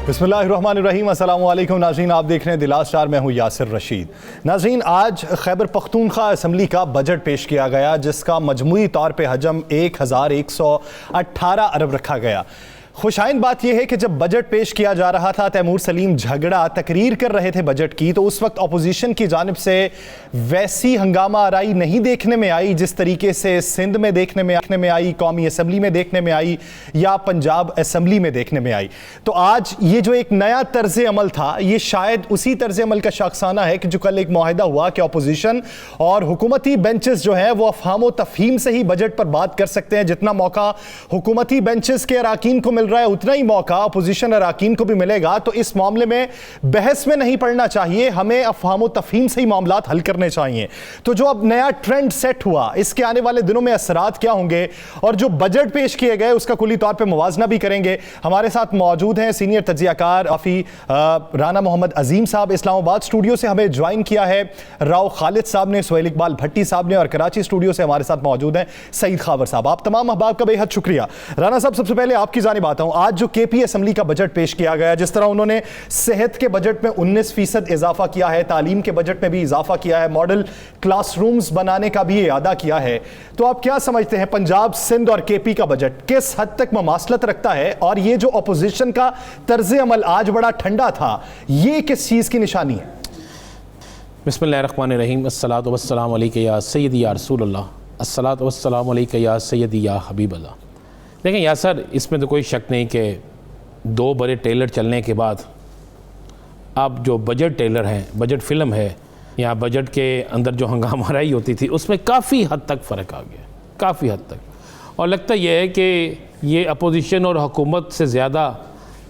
बिस्मिल्लाहिर्रहमानिर्रहीम, अस्सलाम वालेकुम नाज़रीन, आप देख रहे हैं दिलास चार, मैं हूँ यासिर रशीद। नाज़रीन, आज खैबर पख्तूनख्वा असम्बली का बजट पेश किया गया जिसका मजमूई तौर पे हजम 1118 अरब रखा गया। खुशाइन बात यह है कि जब बजट पेश किया जा रहा था, तैमूर सलीम झगड़ा तकरीर कर रहे थे बजट की, तो उस वक्त अपोजिशन की जानिब से वैसी हंगामा आराई नहीं देखने में आई जिस तरीके से सिंध में देखने में आई, कौमी असम्बली में देखने में आई या पंजाब असम्बली में देखने में आई। तो आज ये जो एक नया तर्ज अमल था, ये शायद उसी तर्ज अमल का शाखसाना है कि जो कल एक मुआहिदा हुआ कि अपोजिशन और हुकूमती बेंचेस जो है वो अफहाम व तफहीम से ही बजट पर बात कर सकते हैं। जितना मौका हुकूमती बेंचेस के अराकीन को रहा है उतना ही मौका अपोजिशन अराकीन को भी मिलेगा। तो इस मामले में बहस में नहीं पड़ना चाहिए, हमें अफहाम तफहीम से ही मामलात हल करने चाहिए। तो जो अब नया ट्रेंड सेट हुआ, इसके आने वाले दिनों में असरात क्या होंगे और जो बजट पेश किए गए उसका कुली तौर पर मुवाजना भी करेंगे। हमारे साथ मौजूद हैं सीनियर तज्जियाकार काफी राना मोहम्मद अजीम साहब, इस्लामाबाद स्टूडियो से हमें ज्वाइन किया है राव खालिद साहब ने, सुहेल इकबाल भट्टी साहब ने, और कराची स्टूडियो से हमारे साथ मौजूद हैं सईद खावर साहब। आप तमाम अहबाब का बेहद शुक्रिया। राना साहब, सबसे पहले आपकी जानिब आता हूं। आज जो केपी असम्बली का बजट पेश किया गया, जिस तरह उन्होंने सेहत के बजट में 19% इजाफा किया है, तालीम के बजट में भी इजाफा किया है, मॉडल क्लासरूम्स बनाने का भी इरादा किया है, तो आप क्या समझते हैं पंजाब, सिंध और केपी का बजट किस हद तक ममासलत रखता है? और ये जो अपोजिशन का तर्ज अमल आज बड़ा ठंडा था, ये किस चीज की निशानी है? बिस्मिल्लाहिर्रहमानिर्रहीम, अस्सलातु वस्सलामु अलैका या सय्यदी या रसूलल्लाह, अस्सलातु वस्सलामु अलैका या सय्यदी या हबीबल्लाह। देखें यार सर, इसमें तो कोई शक नहीं कि दो बड़े टेलर चलने के बाद अब जो बजट टेलर हैं, बजट फ़िल्म है या बजट के अंदर जो हंगामाराई होती थी उसमें काफ़ी हद तक फ़र्क आ गया, काफ़ी हद तक। और लगता यह है कि ये अपोजिशन और हुकूमत से ज़्यादा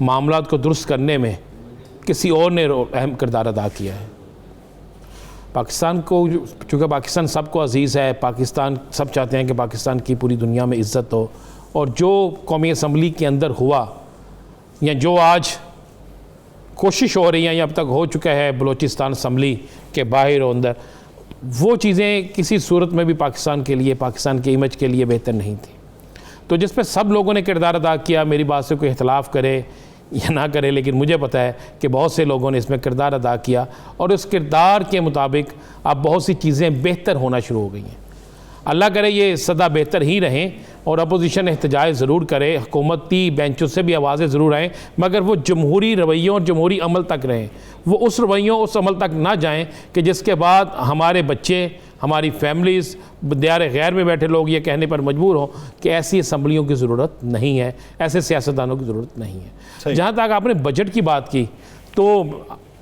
मामलात को दुरुस्त करने में किसी और ने अहम किरदार अदा किया है। पाकिस्तान को, चूँकि पाकिस्तान सबको अज़ीज़ है, पाकिस्तान सब चाहते हैं कि पाकिस्तान की पूरी दुनिया में इज़्ज़त हो, और जो कौमी असम्बली के अंदर हुआ या जो आज कोशिश हो रही है या अब तक हो चुका है बलूचिस्तान असम्बली के बाहर और अंदर, वो चीज़ें किसी सूरत में भी पाकिस्तान के लिए, पाकिस्तान के इमेज के लिए बेहतर नहीं थी। तो जिस पर सब लोगों ने किरदार अदा किया, मेरी बात से कोई इख्तलाफ करे या ना करे, लेकिन मुझे पता है कि बहुत से लोगों ने इसमें किरदार अदा किया और उस किरदार के मुताबिक अब बहुत सी चीज़ें बेहतर होना शुरू हो गई हैं। अल्लाह करे ये सदा बेहतर ही रहें और अपोजिशन एहतजाज ज़रूर करे, हुकूमती बेंचों से भी आवाज़ें ज़रूर आएँ, मगर वो जमहूरी रवैयों और जमहूरी अमल तक रहें। वो उस रवैयों, उस अमल तक ना जाएं कि जिसके बाद हमारे बच्चे, हमारी फैमिलीज़, दियार गैर में बैठे लोग ये कहने पर मजबूर हों कि ऐसी असम्बलियों की ज़रूरत नहीं है, ऐसे सियासतदानों की ज़रूरत नहीं है। जहाँ तक आपने बजट की बात की, तो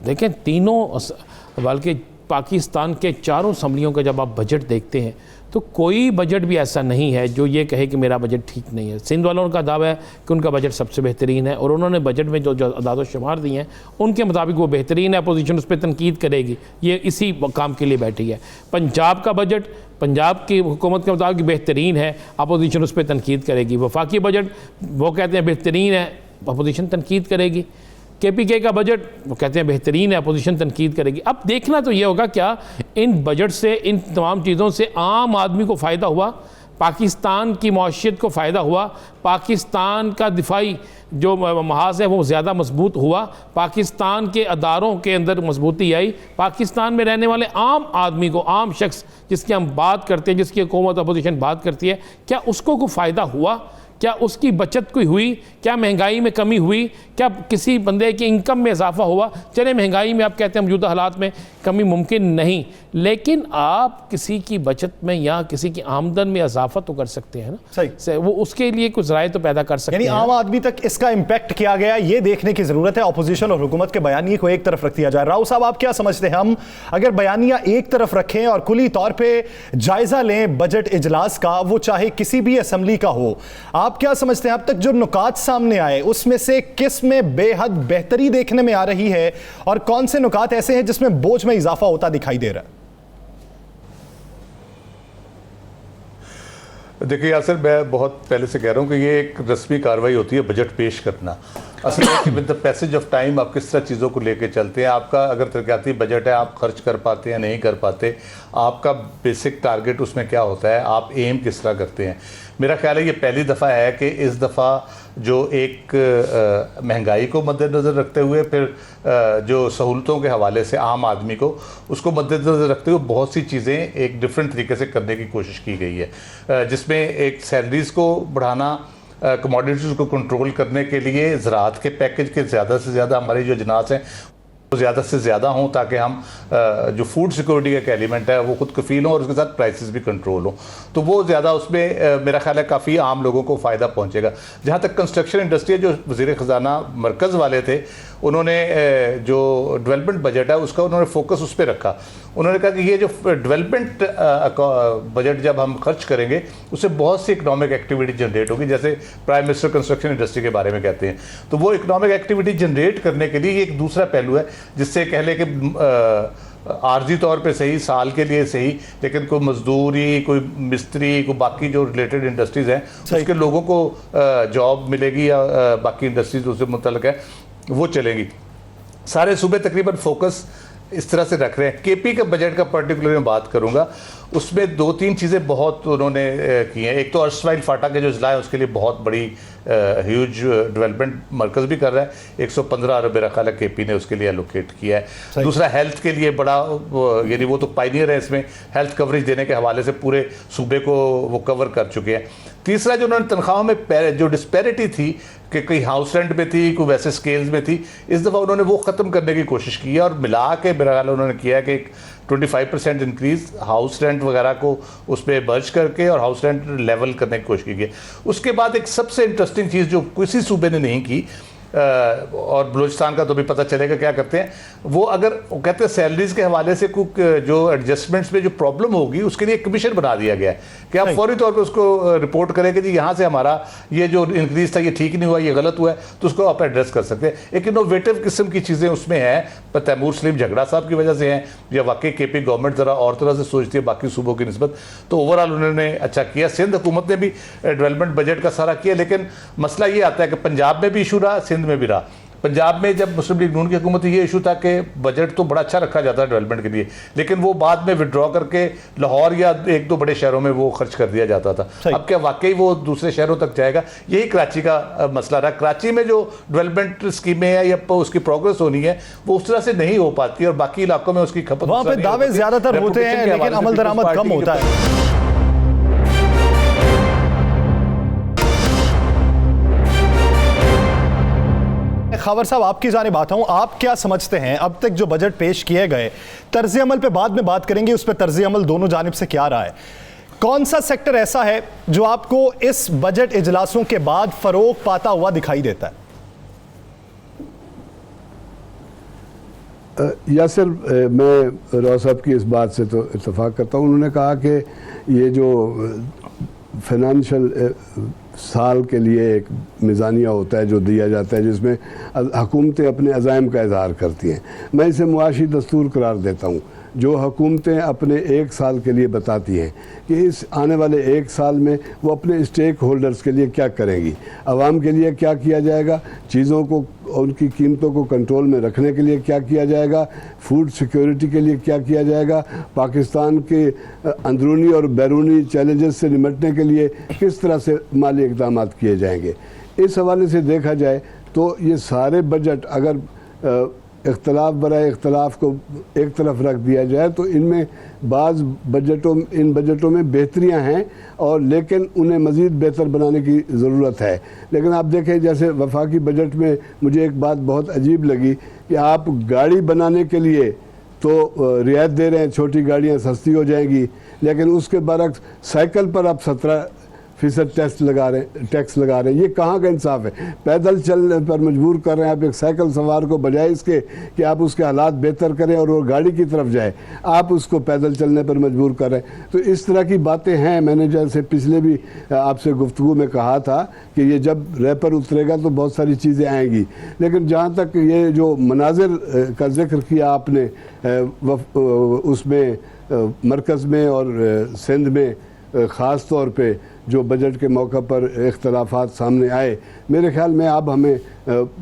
देखें तीनों, बल्कि पाकिस्तान के चारों असम्बलियों का जब आप बजट देखते हैं तो कोई बजट भी ऐसा नहीं है जो ये कहे कि मेरा बजट ठीक नहीं है। सिंध वालों का दावा है कि उनका बजट सबसे बेहतरीन है और उन्होंने बजट में जो अदाद शुमार दिए हैं उनके मुताबिक वो बेहतरीन है। अपोजिशन उस पर तनकीद करेगी, ये इसी काम के लिए बैठी है। पंजाब का बजट पंजाब की हुकूमत के मुताबिक बेहतरीन है, अपोजिशन उस पर तनकीद करेगी। वफाकी बजट वो कहते हैं बेहतरीन है, अपोजिशन तनकीद करेगी। KPK का बजट वो कहते हैं बेहतरीन है, अपोजिशन तनकीद करेगी। अब देखना तो ये होगा क्या इन बजट से, इन तमाम चीज़ों से आम आदमी को फ़ायदा हुआ, पाकिस्तान की मौशियत को फ़ायदा हुआ, पाकिस्तान का दिफाई जो महाज है वो ज़्यादा मजबूत हुआ, पाकिस्तान के अदारों के अंदर मजबूती आई, पाकिस्तान में रहने वाले आम आदमी को, आम शख्स जिसकी हम बात करते हैं, जिसकी हुकूमत अपोजिशन बात करती है, क्या उसको कोई फ़ायदा हुआ? क्या उसकी बचत कोई हुई? क्या महंगाई में कमी हुई? क्या किसी बंदे की इनकम में इजाफा हुआ? चले महंगाई में आप कहते हैं मौजूदा हालात में कमी मुमकिन नहीं, लेकिन आप किसी की बचत में या किसी की आमदन में इजाफा तो कर सकते हैं ना। सही, वो उसके लिए कुछ ज़राए तो पैदा कर सकते हैं। यानी आम आदमी तक इसका इम्पैक्ट किया गया, ये देखने की ज़रूरत है। अपोजिशन और हुकूमत के बयानिए को एक तरफ रख दिया जाए। राव साहब, आप क्या समझते हैं, हम अगर बयानिया एक तरफ रखें और कुली तौर पर जायज़ा लें बजट इजलास का, वो चाहे किसी भी असम्बली का हो, आप क्या समझते हैं अब तक जो नुकात सामने आए उसमें से किस में बेहद बेहतरी देखने में आ रही है और कौन से नुकात ऐसे हैं जिसमें बोझ में इजाफा होता दिखाई दे रहा है? देखिए यासर, मैं बहुत पहले से कह रहा हूं कि ये एक रस्मी कार्रवाई होती है बजट पेश करना, असल में कि with the passage of time आप किस तरह चीज़ों को लेके चलते हैं। आपका अगर तरक्याती बजट है, आप खर्च कर पाते हैं नहीं कर पाते, आपका बेसिक टारगेट उसमें क्या होता है, आप एम किस तरह करते हैं। मेरा ख्याल है ये पहली दफ़ा है कि इस दफ़ा जो एक महंगाई को मद्देनज़र रखते हुए, फिर जो सहूलतों के हवाले से आम आदमी को उसको मद्देनज़र रखते हुए बहुत सी चीज़ें एक डिफरेंट तरीके से करने की कोशिश की गई है, जिसमें एक सैलरीज़ को बढ़ाना, कमोडिटीज़ को कंट्रोल करने के लिए ज़राअत के पैकेज के ज़्यादा से ज़्यादा हमारी जो अजनास हैं वो ज़्यादा से ज़्यादा हों, ताकि हम जो फूड सिक्योरिटी का एक एलिमेंट है वो खुद कफ़ील हों और उसके साथ प्राइसेस भी कंट्रोल हों। तो वो ज़्यादा उसमें मेरा ख्याल है काफ़ी आम लोगों को फ़ायदा पहुँचेगा। जहाँ तक कंस्ट्रक्शन इंडस्ट्री है, जो वज़ीर ख़जाना मरकज़ वाले थे, उन्होंने जो डेवलपमेंट बजट है उसका उन्होंने फोकस उस पर रखा। उन्होंने कहा कि ये जो डेवलपमेंट बजट जब हम खर्च करेंगे उससे बहुत सी इकनॉमिक एक्टिविटी जनरेट होगी, जैसे प्राइम मिनिस्टर कंस्ट्रक्शन इंडस्ट्री के बारे में कहते हैं। तो वो इकनॉमिक एक्टिविटी जनरेट करने के लिए ये एक दूसरा पहलू है, जिससे कह लें कि आर्जी तौर पे सही, साल के लिए सही, लेकिन कोई मजदूरी, कोई मिस्त्री, कोई बाकी जो रिलेटेड इंडस्ट्रीज़ हैं उसके लोगों को जॉब मिलेगी या बाकी इंडस्ट्रीज उससे मुतल्लिक है वो चलेंगी। सारे सूबे तकरीबन फोकस इस तरह से रख रहे हैं। केपी के बजट का पर्टिकुलर मैं बात करूंगा, उसमें दो तीन चीज़ें बहुत उन्होंने की हैं। एक तो अर्सवाइल फाटा के जो ज़िला है उसके लिए बहुत बड़ी ह्यूज डेवलपमेंट मरकज़ भी कर रहा है, 115 अरब मेरा ख्याल है केपी ने उसके लिए एलोकेट किया है। दूसरा हेल्थ के लिए बड़ा, यानी वो तो पायनियर है इसमें, हेल्थ कवरेज देने के हवाले से पूरे सूबे को वो कवर कर चुके हैं। तीसरा जो उन्होंने तनख्वाहों में जो डिस्पैरिटी थी कि कोई हाउस रेंट में थी, कोई वैसे स्केल्स में थी, इस दफ़ा उन्होंने वो ख़त्म करने की कोशिश की है और मिला के मेरा ख्याल उन्होंने किया है कि 25% इंक्रीज़ हाउस रेंट वगैरह को उस पर बर्ज करके और हाउस रेंट लेवल करने की कोशिश की है। उसके बाद एक सबसे इंटरेस्टिंग चीज़ जो किसी सूबे ने नहीं की, और बलूचिस्तान का तो भी पता चलेगा क्या करते हैं वो, अगर वो कहते हैं सैलरीज के हवाले से कुछ जो एडजस्टमेंट्स में जो प्रॉब्लम होगी उसके लिए कमीशन बना दिया गया है कि आप फौरी तौर पे उसको रिपोर्ट करें कि जी यहाँ से हमारा ये जो इंक्रीज था ये ठीक नहीं हुआ, ये गलत हुआ है, तो उसको आप एड्रेस कर सकते हैं। एक इनोवेटिव किस्म की चीज़ें उसमें हैं, पर तैमूर सलीम झगड़ा साहब की वजह से हैं, या वाकई केपी गवर्नमेंट ज़रा और तरह से सोचती है बाकी सूबों की निस्बत। तो ओवरऑल उन्होंने अच्छा किया। सिंध हुकूमत ने भी डेवलपमेंट बजट का सारा किया, लेकिन मसला ये आता है कि पंजाब में भी इशू रहा, सिंध में भी रहा। पंजाब में जब मुस्लिम लीग नून की हुकूमत ये इशू था कि बजट तो बड़ा अच्छा रखा जाता है डेवलपमेंट के लिए, लेकिन वो बाद में विड्रॉ करके लाहौर या एक दो बड़े शहरों में वो खर्च कर दिया जाता था। अब क्या वाकई वो दूसरे शहरों तक जाएगा? यही कराची का मसला रहा। कराची में जो डेवलपमेंट स्कीमें हैं या उसकी प्रोग्रेस होनी है वो उस तरह से नहीं हो पाती, और बाकी इलाकों में उसकी खपत वहाँ पे दावे ज्यादातर होते हैं लेकिन अमल दरामद कम होता है। खबर साहब, आपकी जानिब आता हूं, आप क्या समझते हैं अब तक जो बजट पेश किए गए, तर्ज अमल पे बाद में बात करेंगे, उस पर तर्ज अमल दोनों जानिब से क्या रहा है, कौन सा सेक्टर ऐसा है जो आपको इस बजट इजलासों के बाद फरोग पाता हुआ दिखाई देता है? यासिर, मैं राव साहब की इस बात से तो इत्तफाक करता हूँ। उन्होंने कहा कि ये जो फाइनेंशियल साल के लिए एक मिज़ानिया होता है जो दिया जाता है, जिसमें हुकूमतें अपने अज़ाइम का इज़हार करती हैं, मैं इसे मुआशी दस्तूर करार देता हूँ। जो हुकूमतें अपने एक साल के लिए बताती हैं कि इस आने वाले एक साल में वो अपने स्टेक होल्डर्स के लिए क्या करेंगी, आवाम के लिए क्या किया जाएगा, चीज़ों को, उनकी कीमतों को कंट्रोल में रखने के लिए क्या किया जाएगा, फूड सिक्योरिटी के लिए क्या किया जाएगा, पाकिस्तान के अंदरूनी और बैरूनी चैलेंजेस से निपटने के लिए किस तरह से माली इक़दाम किए जाएंगे। इस हवाले से देखा जाए तो ये सारे बजट अगर इख्तलाफ बराए इख्तलाफ को एक तरफ रख दिया जाए तो इनमें इन बजटों में बेहतरियां हैं, और लेकिन उन्हें मज़ीद बेहतर बनाने की ज़रूरत है। लेकिन आप देखें, जैसे वफाकी बजट में मुझे एक बात बहुत अजीब लगी कि आप गाड़ी बनाने के लिए तो रियायत दे रहे हैं, छोटी गाड़ियाँ सस्ती हो जाएंगी, लेकिन उसके बरक्स साइकिल पर आप 17% टैक्स लगा रहे हैं। ये कहाँ का इंसाफ है? पैदल चलने पर मजबूर कर रहे हैं आप एक साइकिल सवार को, बजाय इसके कि आप उसके हालात बेहतर करें और वो गाड़ी की तरफ जाए, आप उसको पैदल चलने पर मजबूर कर रहे हैं। तो इस तरह की बातें हैं। मैंने जैसे पिछले भी आपसे गुफ्तगू में कहा था कि ये जब रैपर उतरेगा तो बहुत सारी चीज़ें आएंगी, लेकिन जहाँ तक ये जो मनाजिर का जिक्र किया आपने, उसमें मरकज़ में और सिंध में ख़ास तौर पे जो बजट के मौका पर इख्तलाफात सामने आए, मेरे ख्याल में अब हमें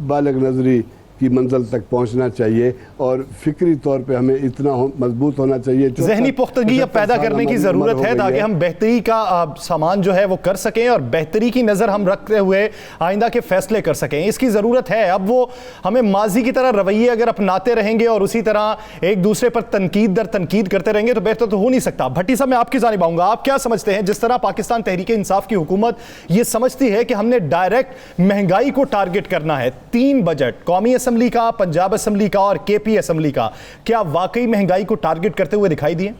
बालग नज़री की मंजिल तक पहुंचना चाहिए और फिक्री तौर पे हमें इतना मजबूत होना चाहिए, ज़हनी पुख्तगी अब पैदा करने की ज़रूरत है ताकि हम बेहतरी का सामान जो है वो कर सकें और बेहतरी की नज़र हम रखते हुए आइंदा के फैसले कर सकें। इसकी ज़रूरत है। अब वो हमें माजी की तरह रवैये अगर अपनाते रहेंगे और उसी तरह एक दूसरे पर तनकीद दर तनकीद करते रहेंगे तो बेहतर तो हो नहीं सकता। भट्टी साहब, मैं आपकी जानिब आऊँगा, आप क्या समझते हैं? जिस तरह पाकिस्तान तहरीक इंसाफ की हुकूमत ये समझती है कि हमने डायरेक्ट महंगाई को टारगेट करना है, 3 बजट, कौमी असम्बली का, पंजाब असम्बली का और केपी असम्बली का, क्या वाकई महंगाई को टारगेट करते हुए दिखाई दिए?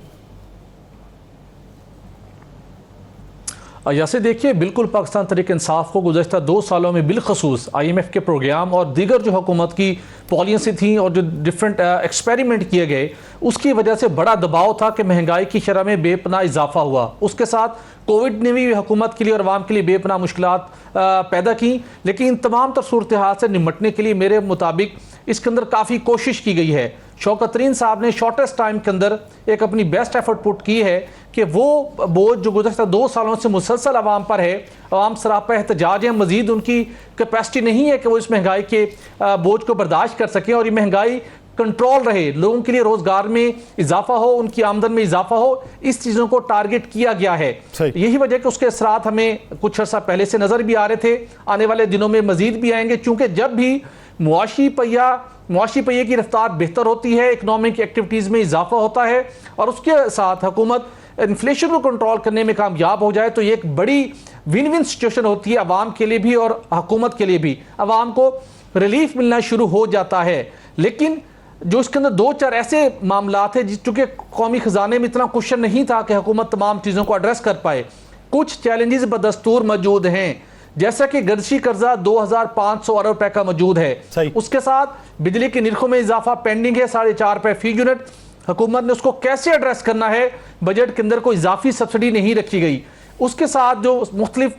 जैसे देखिए, बिल्कुल पाकिस्तान तहरीक इंसाफ को गुज़श्ता 2 सालों में बिलखसूस IMF के प्रोग्राम और दीगर जो हुकूमत की पॉलिसी थी और जो डिफरेंट एक्सपेरिमेंट किए गए, उसकी वजह से बड़ा दबाव था कि महंगाई की शरह में बेपनाह इजाफा हुआ। उसके साथ कोविड ने भी हुकूमत के लिए और आवाम के लिए बेपनाह मुश्किलात पैदा की, लेकिन इन तमाम तर सूरत हाल से निपटने के लिए मेरे मुताबिक इसके अंदर काफ़ी कोशिश की गई है। शौकत तरीन साहब ने शॉर्टेस्ट टाइम के अंदर एक अपनी बेस्ट एफर्ट पुट की है कि वो बोझ जो गुज़श्ता 2 सालों से मुसलसल आवाम पर है, आवाम सरापा एहतजाज है, मजीद उनकी कैपेसिटी नहीं है कि वो इस महंगाई के बोझ को बर्दाश्त कर सकें और ये महंगाई कंट्रोल रहे, लोगों के लिए रोजगार में इजाफा हो, उनकी आमदन में इजाफा हो, इस चीज़ों को टारगेट किया गया है। यही वजह कि उसके असरात हमें कुछ अर्सा पहले से नज़र भी आ रहे थे, आने वाले दिनों में मजीद भी आएंगे, चूँकि जब भी मुआशी पहिए की रफ्तार बेहतर होती है, इकनॉमिक एक्टिविटीज़ में इजाफा होता है और उसके साथ हुकूमत इन्फ्लेशन को कंट्रोल करने में कामयाब हो जाए तो ये एक बड़ी विन विन सिचुएशन होती है अवाम के लिए भी और हुकूमत के लिए भी। अवाम को रिलीफ मिलना शुरू हो जाता है। लेकिन जो इसके अंदर 2-4 ऐसे मामला थे चूँकि कौमी खजाने में इतना क्वेश्चन नहीं था कि हुकूमत तमाम चीज़ों को एड्रेस कर पाए, कुछ चैलेंजेस बदस्तूर मौजूद हैं, जैसा कि गर्शी कर्जा 2500 अरब रुपए का मौजूद है। उसके साथ बिजली के निर्खों में इजाफा पेंडिंग है 4.5 रुपए फी यूनिट। हुकूमत ने उसको कैसे एड्रेस करना है, बजट के अंदर कोई इजाफी सब्सिडी नहीं रखी गई। उसके साथ जो मुख्तलिफ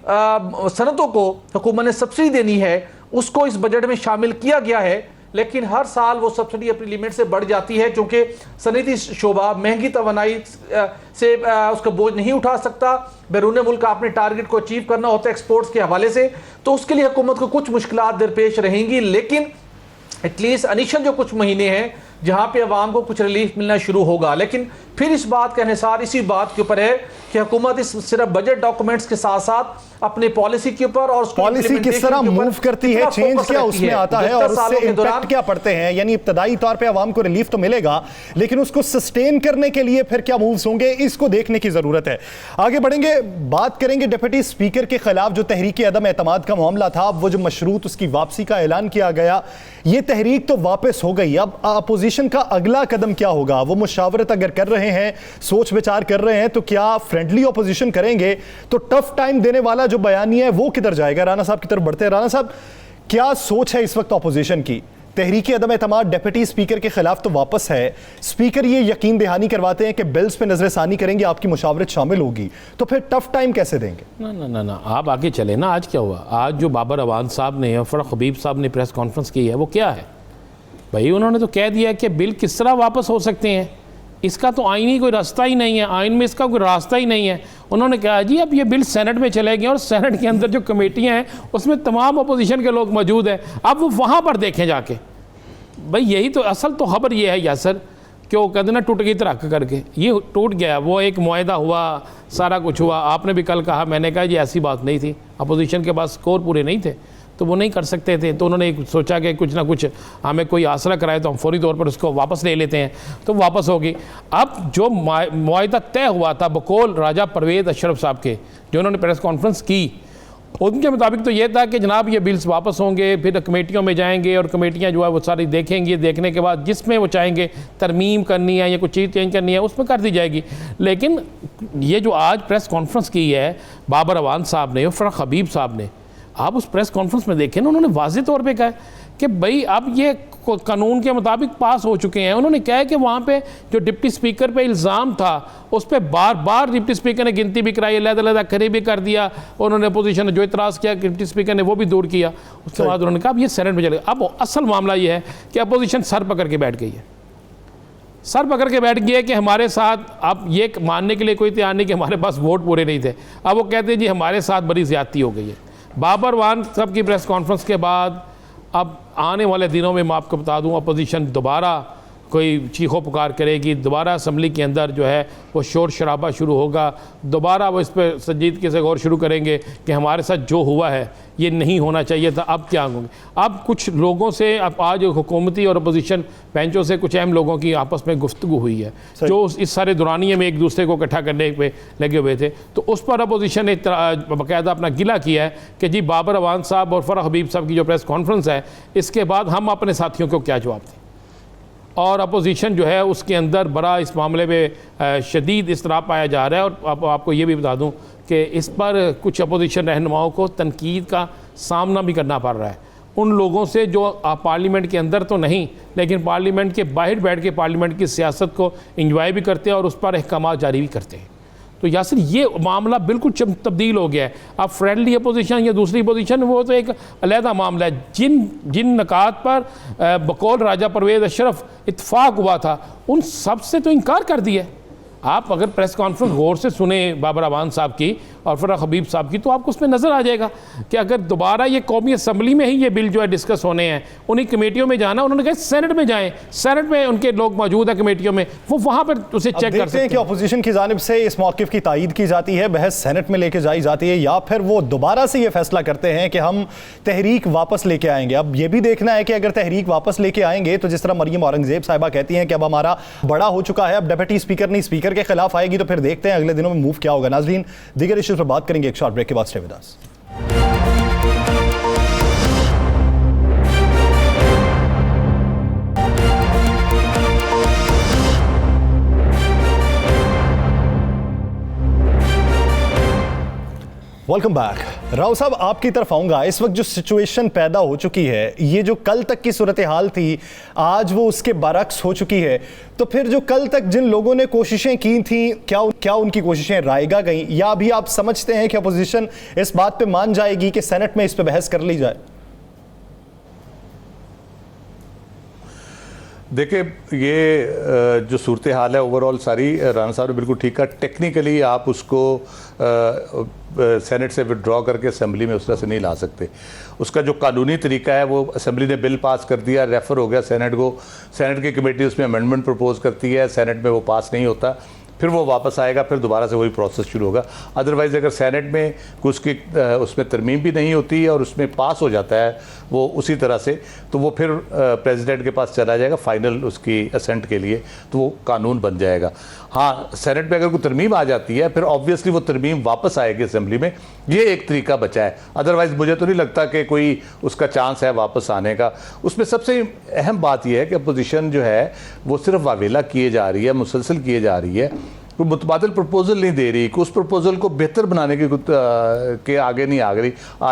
सनतों को हुकूमत ने सब्सिडी देनी है उसको इस बजट में शामिल किया गया है, लेकिन हर साल वो सब्सिडी अपनी लिमिट से बढ़ जाती है क्योंकि सनती शोबा महंगी तवानाई से उसका बोझ नहीं उठा सकता। बैरून मुल्क अपने टारगेट को अचीव करना होता है एक्सपोर्ट्स के हवाले से, तो उसके लिए हुकूमत को कुछ मुश्किलात दरपेश रहेंगी। लेकिन एटलीस्ट अनिशल जो कुछ महीने हैं जहाँ पे अवाम को कुछ रिलीफ मिलना शुरू होगा। लेकिन फिर इस बात का इन्हिसार इसी बात के ऊपर है कि हुकूमत इस सिर्फ बजट डॉक्यूमेंट्स के साथ साथ अपने पॉलिसी के ऊपर और पॉलिसी किस तरह मूव करती है, चेंज क्या उसमें आता है और उससे इंपैक्ट क्या पड़ते हैं। यानी इब्तदाई तौर पे अवाम को रिलीफ तो मिलेगा, लेकिन उसको सस्टेन करने के लिए फिर क्या मूव्स होंगे, इसको देखने की जरूरत है। आगे बढ़ेंगे, बात करेंगे डिप्टी स्पीकर के खिलाफ जो तहरीक अदम एतमाद का मामला था, वो जो मशरूत उसकी वापसी का ऐलान किया गया, ये तहरीक तो वापस हो गई। अब अपोजिशन का अगला कदम क्या होगा? वो मुशावरत अगर कर रहे हैं, सोच विचार कर रहे हैं, तो क्या फ्रेंडली अपोजिशन करेंगे तो टफ टाइम देने वाला जो बयानिया है वो किधर जाएगा? राना साहब की तरफ बढ़ते हैं। राना साहब, क्या सोच है इस वक्त अपोजिशन की? तहरीक अदम एतमाद डिप्टी स्पीकर के खिलाफ तो वापस है, स्पीकर ये यकीन दहानी करवाते हैं कि बिल्स पे नजरसानी करेंगे, आपकी मुशावरत शामिल होगी, तो फिर टफ टाइम कैसे देंगे? ना आप आगे चले ना। आज क्या हुआ? आज जो बाबर अवान साहब ने और फरख हबीब साहब ने प्रेस कॉन्फ्रेंस की है वो क्या है भाई? उन्होंने तो कह दिया कि बिल किस तरह वापस हो सकते हैं, इसका तो आईनी कोई रास्ता ही नहीं है, आइन में इसका कोई रास्ता ही नहीं है। उन्होंने कहा जी अब ये बिल सेनेट में चले गए और सेनेट के अंदर जो कमेटियां हैं उसमें तमाम अपोजिशन के लोग मौजूद हैं, अब वो वहाँ पर देखें जाके। भाई यही तो असल तो खबर ये है यासर कि वो कहते ना टूट गई तरक् करके, ये टूट गया। वो एक मुआहदा हुआ, सारा कुछ हुआ। आपने भी कल कहा, मैंने कहा जी ऐसी बात नहीं थी, अपोजिशन के पास स्कोर पूरे नहीं थे तो वो नहीं कर सकते थे, तो उन्होंने सोचा कि कुछ ना कुछ हमें कोई आसरा कराए तो हम फौरी तौर पर उसको वापस ले लेते हैं, तो वापस होगी। अब जो मुआहदा तय हुआ था बकौल राजा परवेज़ अशरफ साहब के, जो उन्होंने प्रेस कॉन्फ्रेंस की, उनके मुताबिक तो ये था कि जनाब ये बिल्स वापस होंगे, फिर कमेटियों में जाएंगे और कमेटियाँ जो है वो सारी देखेंगी, देखने के बाद जिसमें वो चाहेंगे तरमीम करनी है या कुछ चीज़ चेंज करनी है उसमें कर दी जाएगी। लेकिन ये जो आज प्रेस कॉन्फ्रेंस की है बाबर अवान साहब ने और फरख हबीब साहब ने, आप उस प्रेस कॉन्फ्रेंस में देखें ना, उन्होंने वाज़ेह तौर पे कहा कि भाई अब ये कानून के मुताबिक पास हो चुके हैं। उन्होंने कहा है कि वहाँ पे जो डिप्टी स्पीकर पे इल्ज़ाम था उस पर बार बार डिप्टी स्पीकर ने गिनती भी कराई, अलग-अलग खरी भी कर दिया। उन्होंने अपोजिशन ने जो इतराज़ किया डिप्टी स्पीकर ने वो भी दूर किया। उसके बाद उन्होंने कहा अब ये सेनेट में चलेगा। अब असल मामला ये है कि अपोजिशन सर पकड़ के बैठ गई है। सर पकड़ के बैठ गए कि हमारे साथ, अब ये मानने के लिए कोई तैयार नहीं कि हमारे पास वोट पूरे नहीं थे। अब वो कहते हैं जी हमारे साथ बड़ी ज़्यादती हो गई है। बाबर वान साहब की प्रेस कॉन्फ्रेंस के बाद अब आने वाले दिनों में मैं आपको बता दूं, अपोजिशन दोबारा कोई चीखो पुकार करेगी, दोबारा असम्बली के अंदर जो है वो शोर शराबा शुरू होगा, दोबारा वो इस पर संजीदगी से गौर शुरू करेंगे कि हमारे साथ जो हुआ है ये नहीं होना चाहिए था। अब क्या होंगे, अब कुछ लोगों से, अब आज हुकूमती और अपोजिशन बेंचों से कुछ अहम लोगों की आपस में गुफ्तगू हुई है जो इस सारे दौरानिए में एक दूसरे को इकट्ठा करने पे लगे हुए थे। तो उस पर अपोजिशन ने बाकायदा अपना गिला किया है कि जी बाबर अवान साहब और फराह हबीब साहब की जो प्रेस कॉन्फ्रेंस है, इसके बाद हम अपने साथियों को क्या जवाब दें। और अपोजिशन जो है उसके अंदर बड़ा इस मामले में शदीद इसराफ पाया जा रहा है। और अब आपको ये भी बता दूं कि इस पर कुछ अपोजिशन रहनुमाओं को तनकीद का सामना भी करना पड़ रहा है, उन लोगों से जो पार्लियामेंट के अंदर तो नहीं लेकिन पार्लियामेंट के बाहर बैठ के पार्लियामेंट की सियासत को इंजॉय भी करते हैं और उस पर अहकाम जारी भी करते हैं। तो यासिर ये मामला बिल्कुल तब्दील हो गया है। अब फ्रेंडली अपोजिशन या दूसरी अपोजिशन वो तो एक अलहदा मामला है। जिन नकात पर बकौल राजा परवेज़ अशरफ इत्फाक हुआ था उन सब से तो इनकार कर दिया। आप अगर प्रेस कॉन्फ्रेंस गौर से सुने बाबर अवान साहब की और फराह हबीब साहब की, तो आपको उसमें नज़र आ जाएगा कि अगर दोबारा ये कौमी असम्बली में ही ये बिल जो है डिस्कस होने हैं, उन्हीं कमेटियों में जाना, उन्होंने कहा सेनेट में जाएं, सेनेट में उनके लोग मौजूद हैं कमेटियों में, वो वहाँ पर उसे चेक कर सकते हैं कि अपोजिशन की जानिब से इस मौक़िफ़ की तायीद की जाती है, बहस सेनेट में लेके जाई जाती है, या फिर वो दोबारा से ये फैसला करते हैं कि हम तहरीक वापस लेके आएंगे। अब ये भी देखना है कि अगर तहरीक वापस लेके आएंगे तो जिस तरह मरियम औरंगजेब साहिबा कहती हैं कि अब हमारा बड़ा हो चुका है, अब डिप्टी स्पीकर नहीं स्पीकर के खिलाफ आएगी, तो फिर देखते हैं अगले दिनों में मूव क्या होगा। नाज़रीन, दीगर इश्यूज़ पर बात करेंगे एक शॉर्ट ब्रेक के बाद। Stay with us. Welcome back. Rao साहब, आपकी तरफ आऊंगा। इस वक्त जो सिचुएशन पैदा हो चुकी है, ये जो कल तक की सूरत हाल थी आज वो उसके बरक्स हो चुकी है, तो फिर जो कल तक जिन लोगों ने कोशिशें की थी, क्या उनकी कोशिशें रायगा गईं, या अभी आप समझते हैं कि अपोजिशन इस बात पे मान जाएगी कि सेनेट में इस पे बहस कर ली जाए? देखिए, ये जो सूरत हाल है ओवरऑल सारी, राना साहब ने बिल्कुल ठीक कहा। टेक्निकली आप उसको सेनेट से विड्रॉ करके असेंबली में उस तरह से नहीं ला सकते। उसका जो कानूनी तरीका है, वो असेंबली ने बिल पास कर दिया, रेफ़र हो गया सेनेट को, सेनेट की कमेटी उसमें अमेंडमेंट प्रपोज करती है, सेनेट में वो पास नहीं होता, फिर वो वापस आएगा, फिर दोबारा से वही प्रोसेस शुरू होगा। अदरवाइज़ अगर सेनेट में कुछ की उसमें तरमीम भी नहीं होती और उसमें पास हो जाता है वो उसी तरह से, तो वो फिर प्रेसिडेंट के पास चला जाएगा फाइनल उसकी असेंट के लिए, तो वो कानून बन जाएगा। हाँ, सेनेट में अगर कोई तरमीम आ जाती है फिर ऑब्वियसली वो तरमीम वापस आएगी असेंबली में, ये एक तरीका बचा है। अदरवाइज़ मुझे तो नहीं लगता कि कोई उसका चांस है वापस आने का। उसमें सबसे अहम बात यह है कि अपोजिशन जो है वो सिर्फ वावेला किए जा रही है, मुसलसल किए जा रही है, कोई मुतबादिल प्रपोजल नहीं दे रही, उस प्रपोजल को बेहतर बनाने के आगे नहीं आ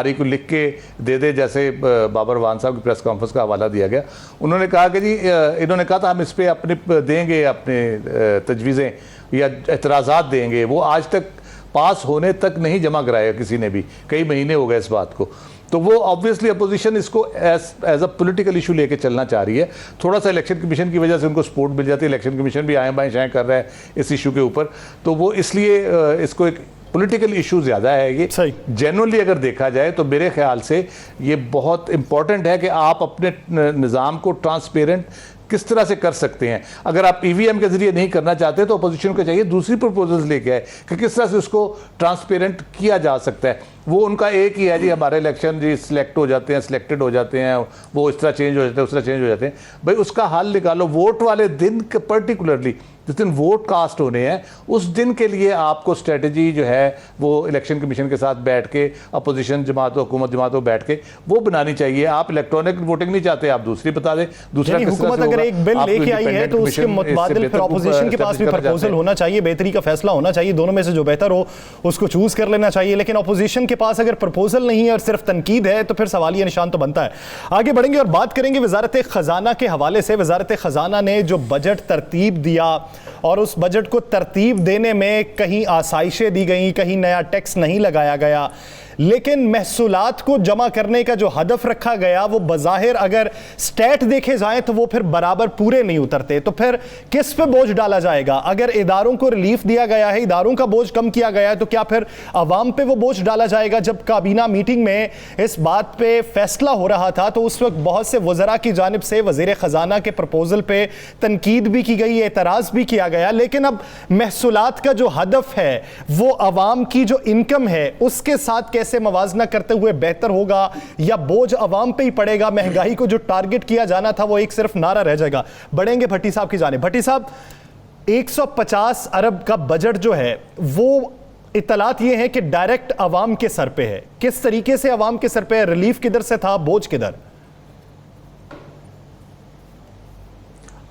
रही कोई लिख के दे दे। जैसे बाबर अवान साहब की प्रेस कॉन्फ्रेंस का हवाला दिया गया, उन्होंने कहा कि जी इन्होंने कहा था हम इस पर अपने देंगे अपने तजवीज़ें या एतराज़ात देंगे, वो आज तक पास होने तक नहीं जमा कराया किसी ने भी, कई महीने हो गए इस बात को। तो वो ऑब्वियसली अपोजिशन इसको एज अ पॉलिटिकल इशू लेके चलना चाह रही है। थोड़ा सा इलेक्शन कमीशन की वजह से उनको सपोर्ट मिल जाती है, इलेक्शन कमीशन भी आए बाएँ शाएँ कर रहा है इस इशू के ऊपर, तो वो इसलिए इसको एक पॉलिटिकल इशू ज़्यादा है। ये जेन्युइनली अगर देखा जाए तो मेरे ख्याल से ये बहुत इंपॉर्टेंट है कि आप अपने निज़ाम को ट्रांसपेरेंट किस तरह से कर सकते हैं। अगर आप ईवीएम के जरिए नहीं करना चाहते तो अपोजिशन को चाहिए दूसरी प्रपोजल्स लेके आए कि किस तरह से उसको ट्रांसपेरेंट किया जा सकता है। वो उनका एक ही है जी, हमारे इलेक्शन जी सिलेक्ट हो जाते हैं, सिलेक्टेड हो जाते हैं, वो इस तरह चेंज हो जाते हैं, उस तरह चेंज हो जाते हैं। भाई उसका हल निकालो। वोट वाले दिन पर्टिकुलरली जिस दिन वोट कास्ट होने हैं उस दिन के लिए आपको स्ट्रेटजी जो है वो इलेक्शन कमीशन के साथ बैठ के, अपोजिशन जमातों, हुकूमत जमातों बैठ के वो बनानी चाहिए। आप इलेक्ट्रॉनिक वोटिंग नहीं चाहते, आप दूसरी बता दें। दूसरा हुकूमत अगर एक बिल लेके आई है तो उसके मुतबादिल फिर अपोजिशन के पास भी प्रपोजल होना चाहिए, बेहतरी का फैसला होना चाहिए, दोनों में से जो बेहतर हो उसको चूज कर लेना चाहिए। लेकिन अपोजिशन के पास अगर प्रपोजल नहीं है और सिर्फ तनकीद है तो फिर सवालिया निशान तो बनता है। आगे बढ़ेंगे और बात करेंगे वजारत खजाना के हवाले से। वजारत खजाना ने जो बजट तरतीब दिया और उस बजट को तरतीब देने में कहीं आसाइशें दी गई, कहीं नया टैक्स नहीं लगाया गया, लेकिन महसूलात को जमा करने का जो हदफ रखा गया वो बज़ाहिर अगर स्टैट देखे जाएं तो वो फिर बराबर पूरे नहीं उतरते। तो फिर किस पे बोझ डाला जाएगा? अगर इदारों को रिलीफ दिया गया है, इदारों का बोझ कम किया गया है, तो क्या फिर अवाम पे वो बोझ डाला जाएगा? जब काबीना मीटिंग में इस बात पे फैसला हो रहा था तो उस वक्त बहुत से वज़रा की जानिब से वज़ीर ख़जाना के प्रपोजल पे तनकीद भी की गई, एतराज़ भी किया गया। लेकिन अब महसूलात का जो हदफ है वो अवाम की जो इनकम है उसके साथ कैसे मवाजना करते हुए बेहतर होगा, या बोझ अवाम पे ही पड़ेगा? महंगाई को जो टारगेट किया जाना था वो एक सिर्फ नारा रह जाएगा। बढ़ेंगे भट्टी साहब की जानिब। भट्टी साहब, 150 अरब का बजट जो है वो इतलात ये है कि डायरेक्ट अवाम के सर पे है। किस तरीके से अवाम के सर पे है? रिलीफ किधर से था, बोझ किधर?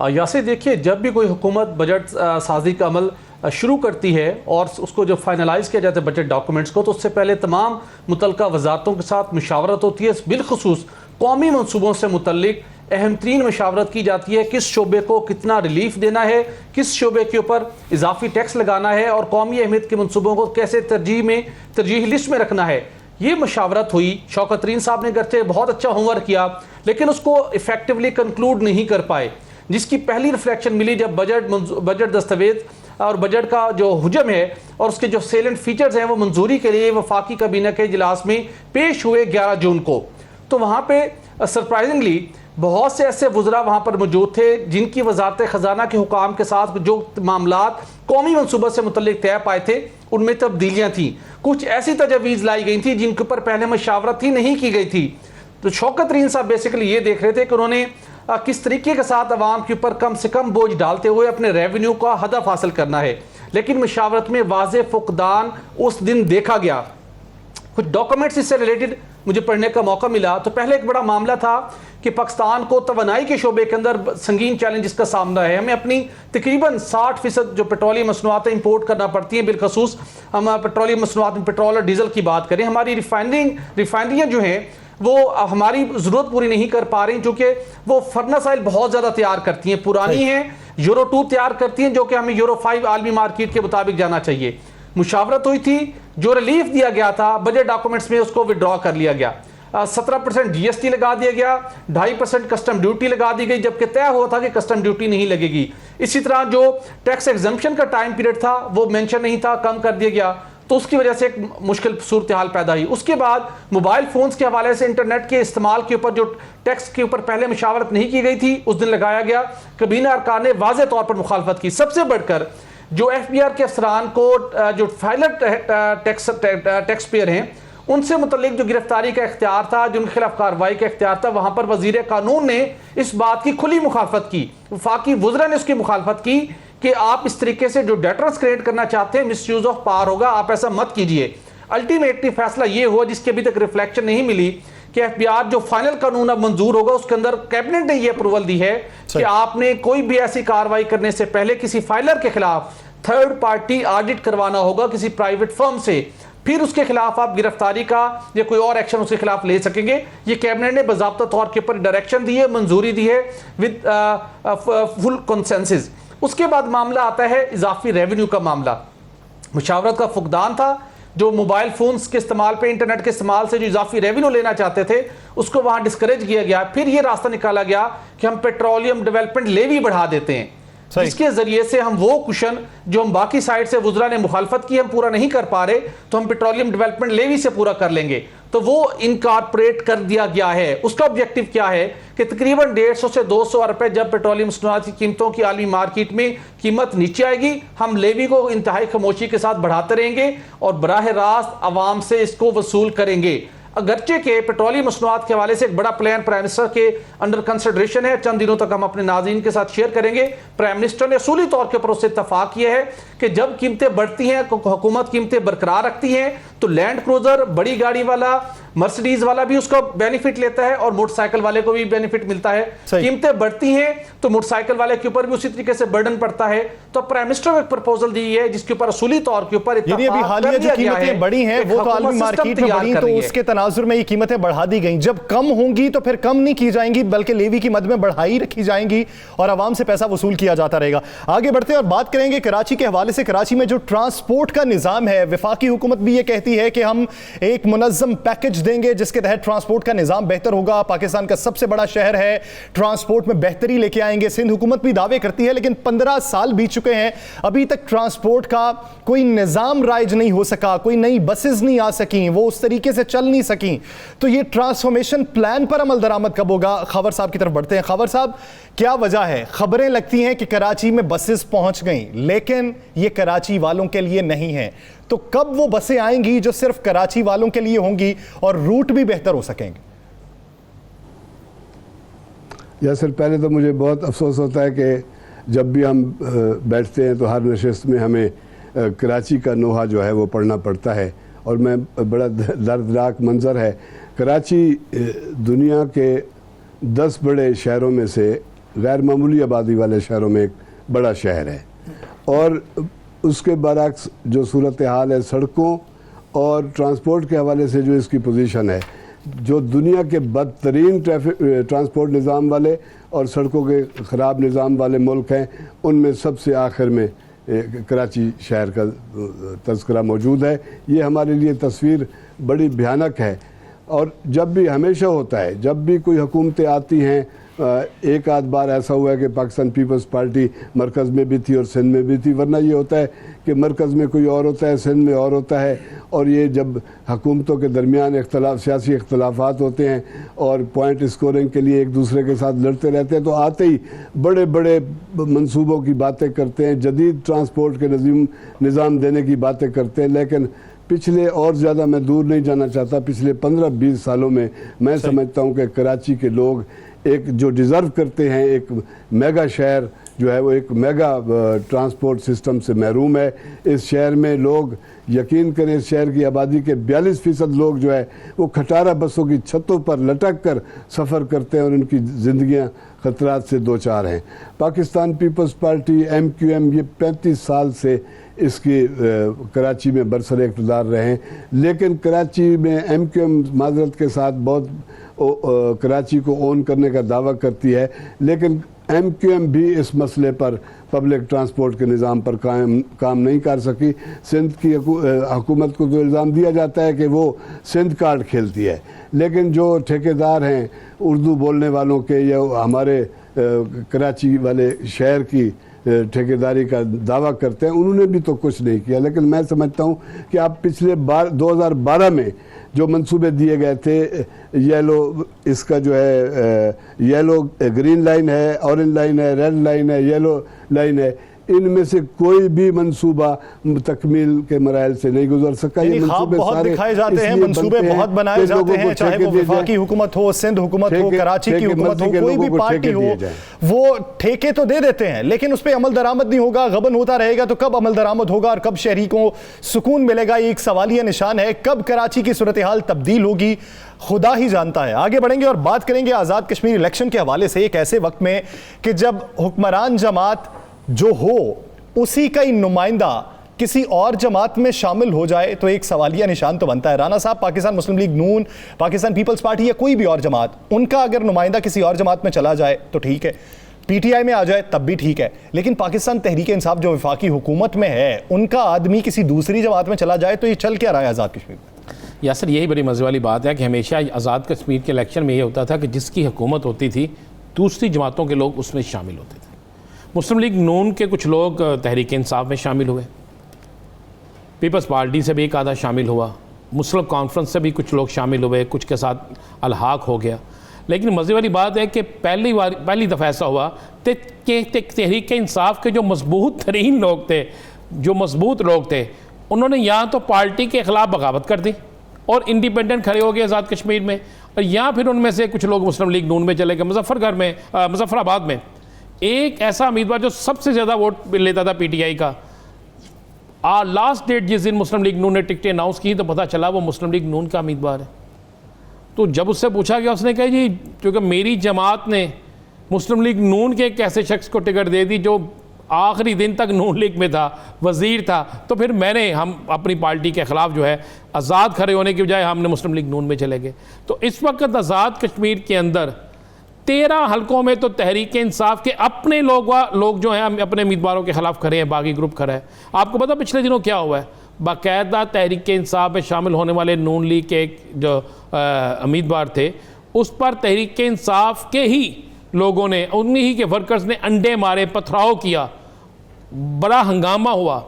यासिर, देखिए, जब भी कोई हुकूमत बजट साजी का अमल शुरू करती है और उसको जब फाइनलाइज किया जाता है बजट डॉक्यूमेंट्स को, तो उससे पहले तमाम मुतल्लिका वजारतों के साथ मुशावरत होती है। बिलखुसूस कौमी मनसूबों से मुतल्लिक अहम तरीन मशावरत की जाती है। किस शोबे को कितना रिलीफ देना है, किस शोबे के ऊपर इजाफी टैक्स लगाना है और कौमी अहमियत के मनसूबों को कैसे तरजीही लिस्ट में रखना है। ये मशावरत हुई। शौकत तरीन साहब ने करते बहुत अच्छा होमवर्क किया, लेकिन उसको इफेक्टिवली कंक्लूड नहीं कर पाए, जिसकी पहली रिफ्लेक्शन मिली जब बजट दस्तावेज और बजट का जो हुजम है और उसके जो सेलेंट फीचर्स हैं वो मंजूरी के लिए वफाकी काबीना के इजलास में पेश हुए 11 जून को। तो वहाँ पे सरप्राइजिंगली बहुत से ऐसे वज़रा वहाँ पर मौजूद थे जिनकी वजारत ख़जाना के हुकाम के साथ जो मामलात कौमी मनसूबा से मुतल्लिक तय पाए थे उनमें तब्दीलियाँ थी। कुछ ऐसी तजवीज़ लाई गई थी जिनके ऊपर पहले मशावरत ही नहीं की गई थी। तो शौकत तरीन साहब बेसिकली ये देख रहे थे कि उन्होंने किस तरीके के साथ अवाम के ऊपर कम से कम बोझ डालते हुए अपने रेवेन्यू का हदफ हासिल करना है। लेकिन मशावरत में वाज़े फुकदान उस दिन देखा गया। कुछ डॉक्यूमेंट्स इससे रिलेटेड मुझे पढ़ने का मौका मिला। तो पहले एक बड़ा मामला था कि पाकिस्तान को तवानाई के शोबे के अंदर संगीन चैलेंजेस का सामना है। हमें अपनी तकरीबन 60% जो पेट्रोलियम मसनूआत इंपोर्ट करना पड़ती हैं, बिलखसूस हम पेट्रोलियम मसनूआत में पेट्रोल और डीजल की बात करें, हमारी रिफाइनरियाँ जो हैं वो हमारी ज़रूरत पूरी नहीं कर पा रही, क्योंकि वो फर्नेस ऑयल बहुत ज़्यादा तैयार करती हैं, पुरानी हैं, यूरो 2 तैयार करती हैं, जो कि हमें यूरो 5 आलमी मार्केट के मुताबिक जाना चाहिए। मुशावरत हुई थी, जो रिलीफ दिया गया था बजट डॉक्यूमेंट्स में उसको विड्रॉ कर लिया गया। 17% GST लगा दिया गया, 2.5% कस्टम ड्यूटी लगा दी गई, जबकि तय हुआ था कि कस्टम ड्यूटी नहीं लगेगी। इसी तरह जो टैक्स एग्जम्पशन का टाइम पीरियड था वो मेंशन नहीं था, कम कर दिया गया। तो उसकी वजह से एक मुश्किल सूरत हाल पैदा हुई। उसके बाद मोबाइल फोन्स के हवाले से इंटरनेट के इस्तेमाल के ऊपर जो टैक्स के ऊपर पहले मुशावरत नहीं की गई थी उस दिन लगाया गया। काबीना अरकान ने वाज़े तौर पर मुखालफत की। सबसे बढ़कर जो FBR के अफसरान को जो फाइलर टैक्स पेयर हैं उनसे मुतल्लिक जो गिरफ्तारी का इख्तियार था, जो उनके खिलाफ कार्रवाई का इख्तियार था, वहां पर वजीर कानून ने इस बात की खुली मुखालफत की। वफाकी वज़रा ने उसकी मुखालफत की कि आप इस तरीके से जो डेटर्स क्रिएट करना चाहते हैं, मिस यूज ऑफ पावर होगा, आप ऐसा मत कीजिए। अल्टीमेटली फैसला ये हुआ, जिसकी अभी तक रिफ्लेक्शन नहीं मिली, कि FBR जो फाइनल कानून अब मंजूर होगा उसके अंदर कैबिनेट ने ये अप्रूवल दी है कि आपने कोई भी ऐसी कार्रवाई करने से पहले किसी फाइलर के खिलाफ थर्ड पार्टी ऑडिट करवाना होगा किसी प्राइवेट फर्म से, फिर उसके खिलाफ आप गिरफ्तारी का या कोई और एक्शन उसके खिलाफ ले सकेंगे। ये कैबिनेट ने बाज़ाब्ता तौर के ऊपर डायरेक्शन दी है, मंजूरी दी है विद फुल कंसेंसस। उसके बाद मामला आता है इजाफी रेवेन्यू का मामला। मुशावरत का फुकदान था, जो मोबाइल फोन्स के इस्तेमाल पे इंटरनेट के इस्तेमाल से जो इजाफी रेवेन्यू लेना चाहते थे उसको वहां डिस्करेज किया गया। फिर ये रास्ता निकाला गया कि हम पेट्रोलियम डेवलपमेंट लेवी बढ़ा देते हैं, इसके जरिए से हम वो कुशन जो हम बाकी साइड से वज़रा ने मुखालफत की हम पूरा नहीं कर पा रहे, तो हम पेट्रोलियम डेवलपमेंट लेवी से पूरा कर लेंगे। तो वो इनकॉर्पोरेट कर दिया गया है। उसका ऑब्जेक्टिव क्या है कि तकरीबन 150 से 200 रुपए जब पेट्रोलियम मसनूआत की कीमतों की आलमी मार्केट में कीमत नीचे आएगी, हम लेवी को इंतहाई खामोशी के साथ बढ़ाते रहेंगे और बराह रास्त आवाम से इसको वसूल करेंगे। अगरचे के पेट्रोलियम मसनूआत के हवाले से एक बड़ा प्लान प्राइम मिनिस्टर के अंडर कंसिडरेशन है, चंद दिनों तक हम अपने नाज़रीन के साथ शेयर करेंगे। प्राइम मिनिस्टर ने असूली तौर के ऊपर उससे इत्तफाक किया है कि जब कीमतें बढ़ती हैं, हुकूमत कीमतें बरकरार रखती हैं, तो लैंड क्रूजर, बड़ी गाड़ी वाला, मर्सिडीज वाला भी उसका बेनिफिट लेता है और मोटरसाइकिल वाले को भी बेनिफिट मिलता है। सही। कीमतें बढ़ती हैं तो मोटरसाइकिल वाले के ऊपर भी उसी तरीके से बर्डन पड़ता है। तो प्राइम मिनिस्टर ने एक प्रपोजल दी है जिसके ऊपर असूली तौर के ऊपर यानी अभी हालिया जो कीमतें बढ़ी हैं वो तो आलमी मार्केट में बढ़ी, तो उसके तनाजुर में ये कीमतें बढ़ा दी गई। जब कम होंगी तो फिर कम नहीं की जाएंगी बल्कि लेवी की मद में बढ़ाई रखी जाएंगी और आवाम से पैसा वसूल किया जाता रहेगा। आगे बढ़ते हैं और बात करेंगे कराची के हवाले से। कराची में जो ट्रांसपोर्ट का निजाम है, वफाकी हुकूमत भी ये कहती है कि हम एक मुनज़्ज़म पैकेज देंगे जिसके तहत ट्रांसपोर्ट का निजाम बेहतर होगा। पाकिस्तान का सबसे बड़ा शहर है, ट्रांसपोर्ट में बेहतरी लेके आएंगे। सिंध हुकूमत भी दावे करती है, लेकिन 15 साल बीत चुके हैं, अभी तक ट्रांसपोर्ट का कोई निजाम राइज नहीं हो सका, कोई नई बसेस नहीं आ सकी, वो उस तरीके से चल नहीं सकी। तो ये ट्रांसफॉर्मेशन प्लान पर अमल दरामद कब होगा? खबर साहब की तरफ बढ़ते हैं। खबर साहब, क्या वजह है? खबरें लगती हैं कि कराची में बसेस पहुंच गई, लेकिन ये कराची वालों के लिए नहीं है। तो कब वो बसें आएंगी जो सिर्फ कराची वालों के लिए होंगी और रूट भी बेहतर हो सकेंगे? यासर, पहले तो मुझे बहुत अफसोस होता है कि जब भी हम बैठते हैं तो हर नशिस्त में हमें कराची का नोहा जो है वो पढ़ना पड़ता है, और मैं बड़ा दर्दनाक मंजर है। कराची दुनिया के 10 बड़े शहरों में से गैर मामूली आबादी वाले शहरों में एक बड़ा शहर है, और उसके बरअक्स जो सूरत हाल है सड़कों और ट्रांसपोर्ट के हवाले से जो इसकी पोजीशन है, जो दुनिया के बदतरीन ट्रांसपोर्ट निज़ाम वाले और सड़कों के ख़राब निज़ाम वाले मुल्क हैं, उनमें सबसे आखिर में कराची शहर का तज़किरा मौजूद है। ये हमारे लिए तस्वीर बड़ी भयानक है, और जब भी हमेशा होता है, जब भी कोई हुकूमतें आती हैं, एक आध बार ऐसा हुआ है कि पाकिस्तान पीपल्स पार्टी मरकज़ में भी थी और सिंध में भी थी, वरना ये होता है कि मरकज़ में कोई और होता है, सिंध में और होता है, और ये जब हुकूमतों के दरमियान सियासी इख्तलाफात होते हैं और पॉइंट स्कोरिंग के लिए एक दूसरे के साथ लड़ते रहते हैं, तो आते ही बड़े बड़े मंसूबों की बातें करते हैं, जदीद ट्रांसपोर्ट के निज़ाम देने की बातें करते हैं। लेकिन पिछले, और ज़्यादा मैं दूर नहीं जाना चाहता, पिछले 15-20 सालों में मैं समझता हूँ कि कराची के लोग एक जो डिज़र्व करते हैं, एक मेगा शहर जो है वो एक मेगा ट्रांसपोर्ट सिस्टम से महरूम है। इस शहर में लोग, यकीन करें, इस शहर की आबादी के 42% लोग जो है वो खटारा बसों की छतों पर लटक कर सफ़र करते हैं और उनकी ज़िंदगियां ख़तरात से दो चार हैं। पाकिस्तान पीपल्स पार्टी MQM ये 35 साल से इसकी कराची में बरसर इक़्तिदार रहे हैं, लेकिन कराची में MQM माज़रत के साथ बहुत कराची को ओन करने का दावा करती है, लेकिन MQM भी इस मसले पर पब्लिक ट्रांसपोर्ट के निज़ाम पर काम नहीं कर सकी। सिंध की हुकूमत को तो इल्ज़ाम दिया जाता है कि वो सिंध कार्ड खेलती है, लेकिन जो ठेकेदार हैं उर्दू बोलने वालों के या हमारे कराची वाले शहर की ठेकेदारी का दावा करते हैं, उन्होंने भी तो कुछ नहीं किया। लेकिन मैं समझता हूँ कि आप पिछले 2012 में जो मंसूबे दिए गए थे, येलो, इसका जो है येलो ग्रीन लाइन है, ऑरेंज लाइन है, रेड लाइन है, येलो लाइन है, इनमें से कोई भी मंसूबा तकमील के मराइल से नहीं गुजर सका। ये मंसूबे बहुत दिखाए जाते हैं, मंसूबे बहुत बनाए जाते हैं, चाहे वो वफाकी हुकूमत हो, सिंध हुकूमत हो, कराची की हुकूमत हो, कोई भी पार्टी हो, वो ठेके तो दे देते हैं, लेकिन उस पर अमल दरामद नहीं होगा, गबन होता रहेगा। तो कब अमल दरामद होगा और कब शहरी को सुकून मिलेगा, ये एक सवालिया निशान है। कब कराची की सूरत हाल तब्दील होगी, खुदा ही जानता है। आगे बढ़ेंगे और बात करेंगे आज़ाद कश्मीर इलेक्शन के हवाले से, एक ऐसे वक्त में कि जब हुक्मरान जमात जो हो उसी का ही नुमाइंदा किसी और जमात में शामिल हो जाए तो एक सवालिया निशान तो बनता है। राना साहब, पाकिस्तान मुस्लिम लीग नून, पाकिस्तान पीपल्स पार्टी या कोई भी और जमात, उनका अगर नुमाइंदा किसी और जमात में चला जाए तो ठीक है, PTI में आ जाए तब भी ठीक है, लेकिन पाकिस्तान तहरीक इंसाफ जो वफाकी हुकूमत में है, उनका आदमी किसी दूसरी जमात में चला जाए तो ये चल क्या रहा है आज़ाद कश्मीर में? यासर, यही बड़ी मज़े वाली बात है कि हमेशा आज़ाद कश्मीर के इलेक्शन में ये होता था कि जिसकी हुकूमत होती थी दूसरी जमातों के लोग उसमें शामिल होते थे। मुस्लिम लीग नून के कुछ लोग तहरीक इंसाफ में शामिल हुए, पीपल्स पार्टी से भी एक आधा शामिल हुआ, मुस्लिम कॉन्फ्रेंस से भी कुछ लोग शामिल हुए, कुछ के साथ अलहाक हो गया। लेकिन मज़े वाली बात है कि पहली दफ़ा ऐसा हुआ कि तहरीक इंसाफ के जो मजबूत तरीन लोग थे, जो मजबूत लोग थे, उन्होंने या तो पार्टी के ख़िलाफ़ बगावत कर दी और इंडिपेंडेंट खड़े हो गए आज़ाद कश्मीर में, और या फिर उनमें से कुछ लोग मुस्लिम लीग नून में चले गए। मुजफ्फराबाद में एक ऐसा उम्मीदवार जो सबसे ज़्यादा वोट लेता था PTI का, लास्ट डेट जिस दिन मुस्लिम लीग नून ने टिकटें अनाउंस की तो पता चला वो मुस्लिम लीग नून का उम्मीदवार है। तो जब उससे पूछा गया उसने कहा जी क्योंकि मेरी जमात ने मुस्लिम लीग नून के एक ऐसे शख्स को टिकट दे दी जो आखिरी दिन तक नून लीग में था, वज़ीर था, तो फिर हम अपनी पार्टी के ख़िलाफ़ जो है आज़ाद खड़े होने की बजाय हमने मुस्लिम लीग नून में चले गए। तो इस वक्त आज़ाद कश्मीर के अंदर 13 हलकों में तो तहरीक इंसाफ के अपने लोग जो हैं अपने उम्मीदवारों के ख़िलाफ़ खड़े हैं, बागी ग्रुप खड़ा है। आपको पता पिछले दिनों क्या हुआ है, बाकायदा तहरीक इंसाफ में शामिल होने वाले नून लीग के जो उम्मीदवार थे उस पर तहरीक इंसाफ के ही लोगों ने, उन्हीं ही के वर्कर्स ने अंडे मारे, पथराव किया, बड़ा हंगामा हुआ।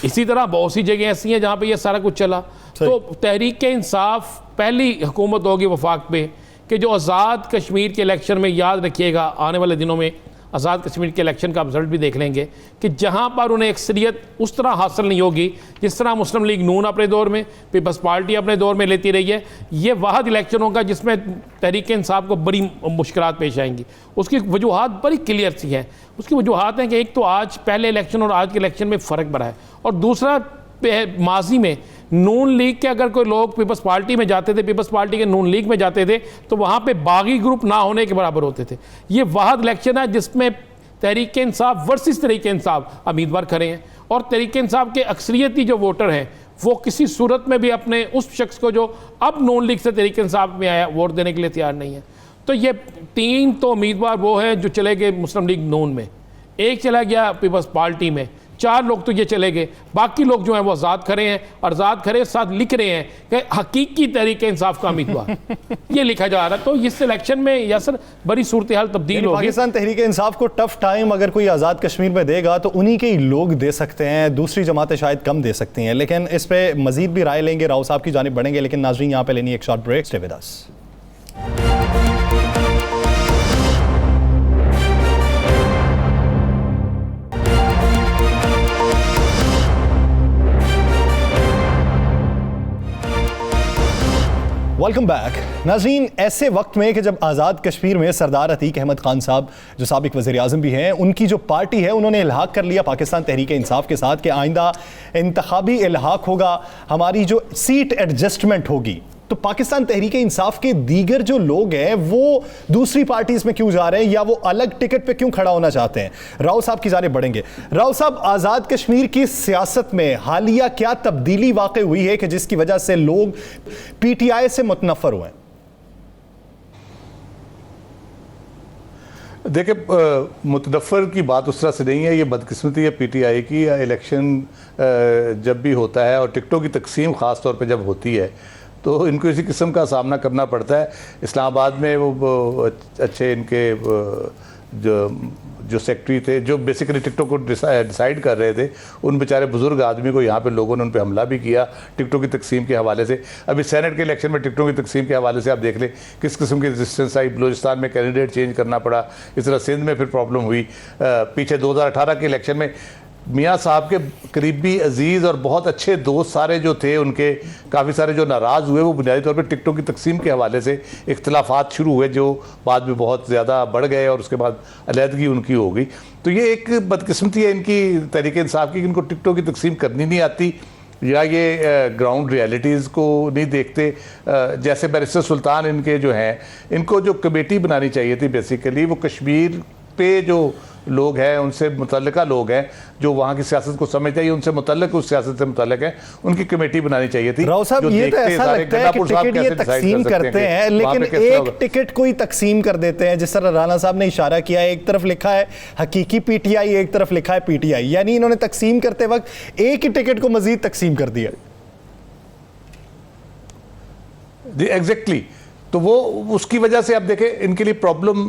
इसी तरह बहुत सी जगह ऐसी हैं जहाँ पे ये सारा कुछ चला। तो तहरीक इंसाफ पहली हुकूमत होगी वफाक पे कि जो आज़ाद कश्मीर के इलेक्शन में, याद रखिएगा आने वाले दिनों में आज़ाद कश्मीर के इलेक्शन का रिजल्ट भी देख लेंगे कि जहाँ पर उन्हें अक्सरियत उस तरह हासिल नहीं होगी जिस तरह मुस्लिम लीग नून अपने दौर में, पीपल्स पार्टी अपने दौर में लेती रही है। ये वाहद इलेक्शन होगा जिसमें तहरीक इंसाफ को बड़ी मुश्किलात पेश आएंगी। उसकी वजूहात बड़ी क्लियर सी हैं। उसकी वजूहात हैं कि एक तो आज पहले इलेक्शन और आज के इलेक्शन में फ़र्क पड़ा है, और दूसरा माजी में नून लीग के अगर कोई लोग पीपल्स पार्टी में जाते थे, पीपल्स पार्टी के नून लीग में जाते थे, तो वहाँ पे बागी ग्रुप ना होने के बराबर होते थे। ये वाहद इलेक्शन है जिसमें तहरीक इंसाफ वर्सेस तहरीक इंसाफ उम्मीदवार खड़े हैं, और तहरीक इंसाफ के अक्सरियती जो वोटर हैं वो किसी सूरत में भी अपने उस शख्स को जो अब नून लीग से तहरीक इंसाफ में आया वोट देने के लिए तैयार नहीं है। तो ये 3 तो उम्मीदवार वो हैं जो चले गए मुस्लिम लीग नून में, एक चला गया पीपल्स पार्टी में, 4 लोग तो ये चले गए, बाकी लोग जो हैं वो आज़ाद खड़े हैं, और आज़ाद खड़े साथ लिख रहे हैं कि हकीकी तहरीक इंसाफ का उम्मीदवार ये लिखा जा रहा है। तो इस इलेक्शन में यासर बड़ी सूरत हाल तब्दील होगी। पाकिस्तान तहरीक इंसाफ को टफ टाइम अगर कोई आज़ाद कश्मीर में देगा तो उन्हीं के ही लोग दे सकते हैं, दूसरी जमातें शायद कम दे सकती हैं। लेकिन इस पर मजीद भी राय लेंगे, राव साहब की जानिब बढ़ेंगे, लेकिन नाज़रीन यहाँ पे लेनी एक short break. Stay with us. Welcome back नाज़रीन। ऐसे वक्त में कि जब आज़ाद कश्मीर में सरदार अतीक अहमद खान साहब जो साबिक वज़ीर आज़म भी हैं, उनकी जो पार्टी है उन्होंने इल्हाक कर लिया पाकिस्तान तहरीक इंसाफ के साथ कि आइंदा इंतखाबी इल्हाक होगा, हमारी जो सीट एडजस्टमेंट होगी, तो पाकिस्तान तहरीक इंसाफ के दीगर जो लोग हैं वो दूसरी पार्टीज में क्यों जा रहे हैं, या वो अलग टिकट पे क्यों खड़ा होना चाहते हैं? राव साहब की जानिब बढ़ेंगे। राव साहब, आज़ाद कश्मीर की सियासत में हालिया क्या तब्दीली वाक़ई हुई है कि जिसकी वजह से लोग पीटीआई से मुतनफ़र हुए? देखिए, मुतनफ़र की बात उस तरह से नहीं है, ये बदकिस्मती है पीटीआई की। इलेक्शन जब भी होता है और टिकटों की तकसीम ख़ास तौर पे जब होती है तो इनको इसी किस्म का सामना करना पड़ता है। इस्लामाबाद में वो अच्छे इनके जो सेक्रेटरी थे जो बेसिकली टिकटों को डिसाइड कर रहे थे, उन बेचारे बुजुर्ग आदमी को यहाँ पे लोगों ने उन पे हमला भी किया टिकटों की तकसीम के हवाले से। अभी सेनेट के इलेक्शन में टिकटों की तकसीम के हवाले से आप देख लें किस किस्म की रेजिस्टेंस आई। बलूचिस्तान में कैंडिडेट चेंज करना पड़ा, इस तरह सिंध में फिर प्रॉब्लम हुई। पीछे 2018 के इलेक्शन में मियाँ साहब के करीबी अजीज़ और बहुत अच्छे दोस्त सारे जो थे उनके काफ़ी सारे जो नाराज़ हुए वो बुनियादी तौर पर टिकटों की तकसीम के हवाले से इख्तलाफात शुरू हुए जो बाद में बहुत ज़्यादा बढ़ गए और उसके बाद अलहदगी उनकी हो गई। तो ये एक बदकिस्मती है इनकी तहरीक इंसाफ की, इनको टिकटों की तकसीम करनी नहीं आती या ये ग्राउंड रियलिटीज़ को नहीं देखते। जैसे बैरिस्टर सुल्तान इनके जो हैं, इनको जो कमेटी बनानी चाहिए थी बेसिकली, वो कश्मीर पे जो लोग हैं उनसे मुतल्लिका लोग हैं जो वहाँ की सियासत को समझते हैं, उनसे मुतल्लिक उस सियासत से मुतल्लिक है, उनकी कमेटी बनानी चाहिए थी। राव साहब, ये तो ऐसा लगता है कि टिकट ये तकसीम करते हैं लेकिन एक टिकट कोई तकसीम कर देते हैं। जिस तरह राना साहब ने इशारा किया, एक तरफ लिखा है हकीकी पीटीआई, एक तरफ लिखा है पीटीआई, यानी इन्होंने तकसीम करते वक्त एक ही टिकट को मजीद तकसीम कर दिया। एग्जैक्टली, तो वो उसकी वजह से आप देखें इनके लिए प्रॉब्लम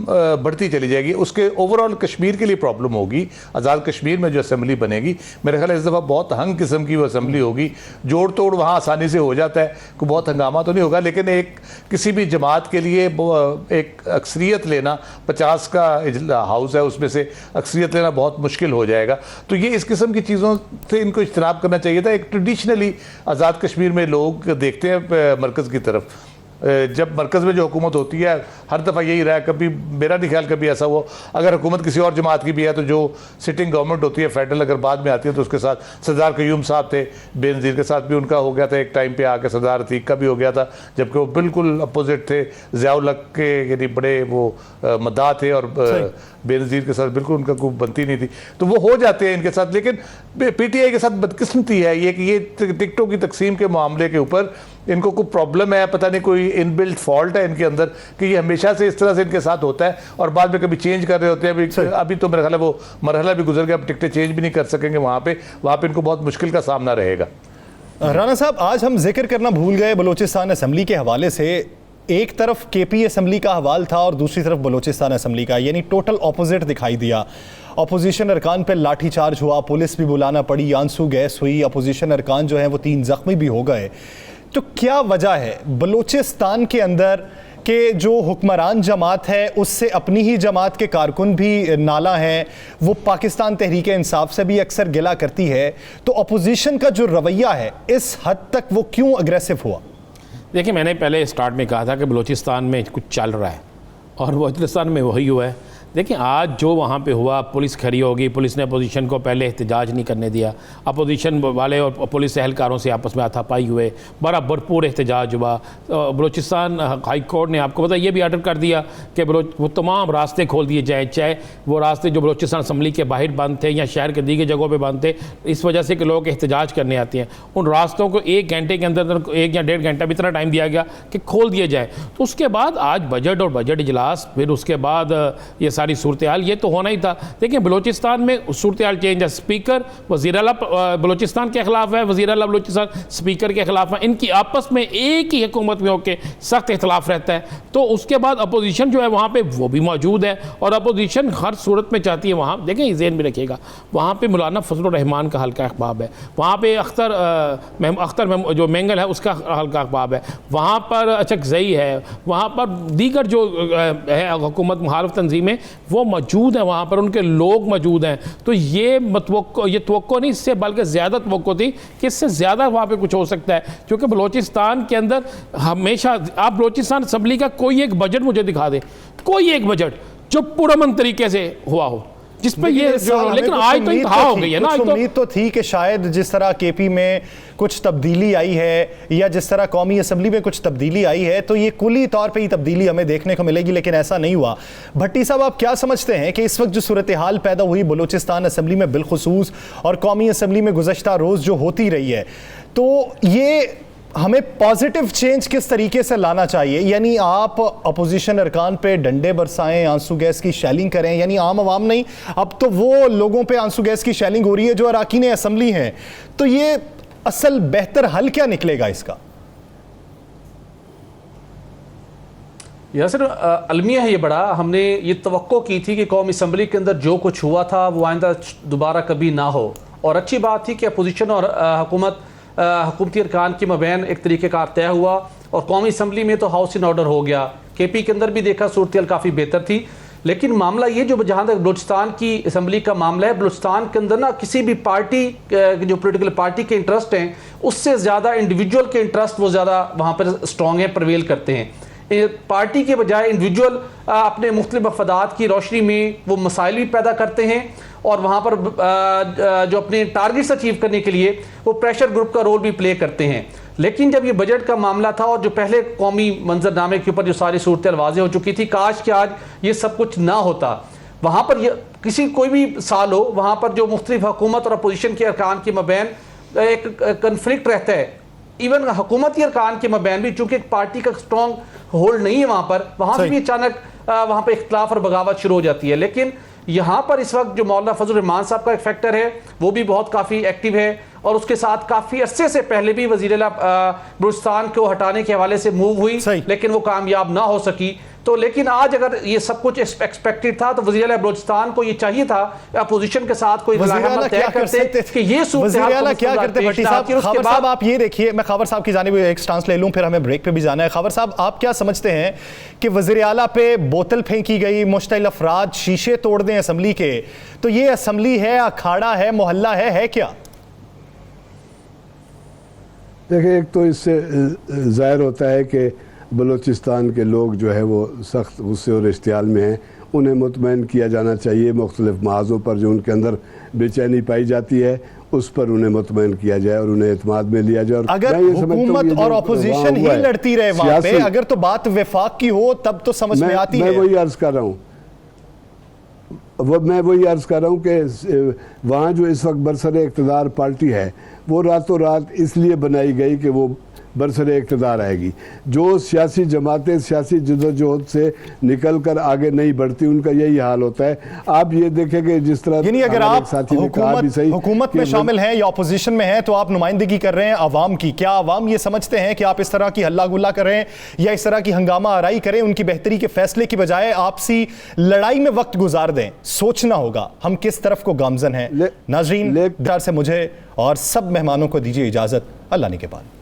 बढ़ती चली जाएगी। उसके ओवरऑल कश्मीर के लिए प्रॉब्लम होगी। आज़ाद कश्मीर में जो असेंबली बनेगी, मेरे ख्याल इस दफ़ा बहुत हंग किस्म की वो असेंबली होगी। जोड़ तोड़ वहाँ आसानी से हो जाता है, कोई बहुत हंगामा तो नहीं होगा, लेकिन एक किसी भी जमात के लिए एक अक्सरियत लेना, 50 का हाउस है उसमें से अक्सरियत लेना बहुत मुश्किल हो जाएगा। तो ये इस किस्म की चीज़ों से इनको इज्तनाब करना चाहिए था। एक ट्रेडिशनली आज़ाद कश्मीर में लोग देखते हैं मरकज़ की तरफ, जब मरकज़ में जो हुकूमत होती है हर दफ़ा यही रहा है, कभी मेरा नहीं ख्याल कभी ऐसा हुआ। अगर हुकूमत किसी और जमात की भी है तो जो सिटिंग गवर्नमेंट होती है फेडरल अगर बाद में आती है तो उसके साथ सरदार कयूम साहब थे, बेनज़ीर के साथ भी उनका हो गया था एक टाइम पे आके, सरदार अतीक का भी हो गया था, जबकि वो बिल्कुल अपोजिट थे, ज़ियाउल हक के यानी बड़े वो मद्दाह थे और बेनज़ीर के साथ बिल्कुल उनका कोई बनती नहीं थी। तो वो हो जाते हैं इनके साथ। लेकिन PTI के साथ बदकिस्मती है ये कि ये टिकटों की तकसीम के मामले के ऊपर इनको कोई प्रॉब्लम है, पता नहीं कोई इनबिल्ट फॉल्ट है इनके अंदर कि ये हमेशा से इस तरह से इनके साथ होता है और बाद में कभी चेंज कर रहे होते हैं। अभी तो मेरा ख्याल है वो मरहला भी गुजर गया, अब टिकटें चेंज भी नहीं कर सकेंगे वहाँ पे इनको बहुत मुश्किल का सामना रहेगा। राना साहब, आज हम जिक्र करना भूल गए बलूचिस्तान असम्बली के हवाले से। एक तरफ KP असम्बली का हवाल था और दूसरी तरफ बलूचिस्तान असम्बली का, यानी टोटल ऑपोजिट दिखाई दिया। अपोजिशन अरकान पर लाठीचार्ज हुआ, पुलिस भी बुलाना पड़ी, आंसू गैस हुई, अपोजिशन अरकान जो हैं वो 3 जख्मी भी हो गए। तो क्या वजह है बलूचिस्तान के अंदर कि जो हुक्मरान जमात है उससे अपनी ही जमात के कारकुन भी नाला हैं, वो पाकिस्तान तहरीक इंसाफ से भी अक्सर गिला करती है, तो अपोजिशन का जो रवैया है इस हद तक वो क्यों अग्रेसिव हुआ? देखिए, मैंने पहले स्टार्ट में कहा था कि बलूचिस्तान में कुछ चल रहा है और बलूचिस्तान में वही हुआ है। देखिए, आज जो वहाँ पे हुआ, पुलिस खड़ी होगी, पुलिस ने अपोजिशन को पहले एहतजाज नहीं करने दिया, अपोजिशन वाले और पुलिस एहलकारों से आपस में हाथापाई हुए, बड़ा भरपूर एहतजाज हुआ। बलूचिस्तान हाई कोर्ट ने आपको पता ये भी आर्डर कर दिया कि वो तमाम रास्ते खोल दिए जाए, चाहे वो रास्ते जो बलूचिस्तान असम्बली के बाहर बंद थे या शहर के दीगर जगहों पर बंद थे, इस वजह से कि लोग एहतजाज करने आते हैं, उन रास्तों को 1 घंटे के अंदर 1 या 1.5 घंटा भी इतना टाइम दिया गया कि खोल दिया जाए। तो उसके बाद आज बजट और बजट इजलास, फिर उसके बाद ये सारी सूरत हाल, ये तो होना ही था। देखिए, बलूचिस्तान में सूरत हाल चेंज है। स्पीकर वज़ीर आला बलूचिस्तान के खिलाफ है, वज़ीर आला बलूचिस्तान स्पीकर के खिलाफ है, इनकी आपस में एक ही हुकूमत में होकर सख्त इख्तलाफ रहता है। तो उसके बाद अपोजिशन जो है वहाँ पे वो भी मौजूद है और अपोजिशन हर सूरत में चाहती है वहाँ, देखें ज़हन में रखिएगा, वहाँ पर मौलाना फजलुर रहमान का हल्का अखबाब है, वहाँ पर अख्तर जो मेंगल है उसका हल्का अखबाब है, वहाँ पर अचकज़ई है, वहाँ पर दीगर जो है हुकूमत मुखालिफ तंजीमें वो मौजूद हैं, वहाँ पर उनके लोग मौजूद हैं। तो ये तवक्को नहीं, इससे बल्कि ज़्यादा तवक्को थी कि इससे ज़्यादा वहाँ पे कुछ हो सकता है, क्योंकि बलूचिस्तान के अंदर हमेशा आप बलूचिस्तान असम्बली का कोई एक बजट मुझे दिखा दे, कोई एक बजट जो पुरअमन तरीके से हुआ हो, जिस पे ये जो, लेकिन आज तो इंतहा हो गई है ना। उम्मीद तो थी कि शायद जिस तरह KP में कुछ तब्दीली आई है या जिस तरह कौमी असम्बली में कुछ तब्दीली आई है तो ये कुली तौर पे ही तब्दीली हमें देखने को मिलेगी, लेकिन ऐसा नहीं हुआ। भट्टी साहब, आप क्या समझते हैं कि इस वक्त जो सूरत हाल पैदा हुई बलूचिस्तान असम्बली में बिलखुसूस और कौमी असम्बली में गुज़श्ता रोज़ जो होती रही है, तो ये हमें पॉजिटिव चेंज किस तरीके से लाना चाहिए? यानी आप अपोजिशन अरकान पे डंडे बरसाएं, आंसू गैस की शेलिंग करें, यानी आम आवाम नहीं, अब तो वो लोगों पे आंसू गैस की शेलिंग हो रही है जो अरकान असम्बली हैं, तो ये असल बेहतर हल क्या निकलेगा इसका? यासर, अलमिया है ये बड़ा, हमने ये तवक्को की थी कि कौमी असम्बली के अंदर जो कुछ हुआ था वो आइंदा दोबारा कभी ना हो, और अच्छी बात थी कि अपोजिशन और हुकूमती अरकान के मबैन एक तरीके का तय हुआ और कौमी असम्बली में तो हाउस इन ऑर्डर हो गया। KP के अंदर भी देखा सूरत काफ़ी बेहतर थी। लेकिन मामला ये जो जहाँ तक बलूचिस्तान की असम्बली का मामला है, बलूचिस्तान के अंदर ना किसी भी पार्टी जो पोलिटिकल पार्टी के इंटरेस्ट हैं उससे ज़्यादा इंडिविजुअल के इंटरेस्ट वो ज़्यादा वहाँ पर स्ट्रॉन्ग हैं, प्रवेल करते हैं। पार्टी के बजाय इंडिविजुअल अपने मुख्तलिफ मफादात की रोशनी में वो मसाइल भी पैदा करते हैं और वहाँ पर जो अपने टारगेट्स अचीव करने के लिए वो प्रेशर ग्रुप का रोल भी प्ले करते हैं। लेकिन जब ये बजट का मामला था और जो पहले कौमी मंजरनामे के ऊपर जो सारी सूरत वाज़ेह हो चुकी थी, काश कि आज ये सब कुछ ना होता। वहाँ पर किसी कोई भी साल हो, वहाँ पर जो मुख्तलिफ हुकूमत और अपोजिशन के अरकान के मबैन एक कन्फ्लिक्ट रहता है, इवन हुकूमती अरकान के मबैन भी, चूँकि एक पार्टी का स्ट्रॉन्ग होल्ड नहीं है वहाँ पर, वहाँ से भी अचानक वहाँ पर इख्तलाफ और बगावत शुरू हो जाती है। लेकिन यहाँ पर इस वक्त जो मौलाना फजलुर रहमान साहब का एक फैक्टर है वो भी बहुत काफ़ी एक्टिव है और उसके साथ काफ़ी अरसे से पहले भी वज़ीर बलूचिस्तान को हटाने के हवाले से मूव हुई, लेकिन वो कामयाब ना हो सकी। तो लेकिन आज अगर ये सब कुछ एक्सपेक्टेड था तो वज़ीर आला बलूचिस्तान को ये चाहिए था अपोजिशन के साथ कोई तय करते कि ये वज़ीर क्या करते। भट्टी साहब, आप ये देखिए, मैं खबर साहब की जानिब एक स्टांस ले लूं, फिर हमें ब्रेक पे भी जाना है। खबर साहब, आप क्या समझते हैं कि वज़ीर आला पे बोतल फेंकी गई, मुश्तइल अफराद शीशे तोड़ दें असम्बली के, तो ये असम्बली है, अखाड़ा है, मोहल्ला है क्या? देखिए, एक तो इससे ज़ाहिर होता है कि बलूचिस्तान के लोग जो है वो सख्त गुस्से और इश्तियाल में हैं, उन्हें मुतमईन किया जाना चाहिए। मुख्तलिफ महाजों पर जो उनके अंदर बेचैनी पाई जाती है उस पर उन्हें मुतमईन किया जाए और उन्हें एतमाद में लिया जाए। और अगर मैं ये समझता हूँ हुकूमत ये जो और ऑपोजिशन ही हुआ है, लड़ती रहे वहां पे, सियासी- अगर तो बात विफाक की हो तब तो समझ में आती मैं है। वही अर्ज कर रहा हूँ मैं वही अर्ज कर रहा हूँ कि वहाँ जो इस वक्त बरसर इक़्तिदार पार्टी है वो रातों रात इसलिए बनाई गई कि वो बरसर इक़्तिदार आएगी। जो सियासी जमातें सियासी जदोजहद से निकल कर आगे नहीं बढ़ती उनका यही हाल होता है। आप ये देखें कि जिस तरह यानी अगर हमारे आप एक साथी ने कहा भी सही हुकूमत में कि शामिल हैं या ऑपोजिशन में हैं तो आप नुमाइंदगी कर रहे हैं अवाम की। क्या अवाम ये समझते हैं कि आप इस तरह की हल्ला गुल्ला करें या इस तरह की हंगामा आराई करें, उनकी बेहतरी के फैसले की बजाय आपसी लड़ाई में वक्त गुजार दें? सोचना होगा हम किस तरफ को गामजन हैं। नाज़रीन, से मुझे और सब मेहमानों को दीजिए इजाजत। अल्लाह ने के बाद।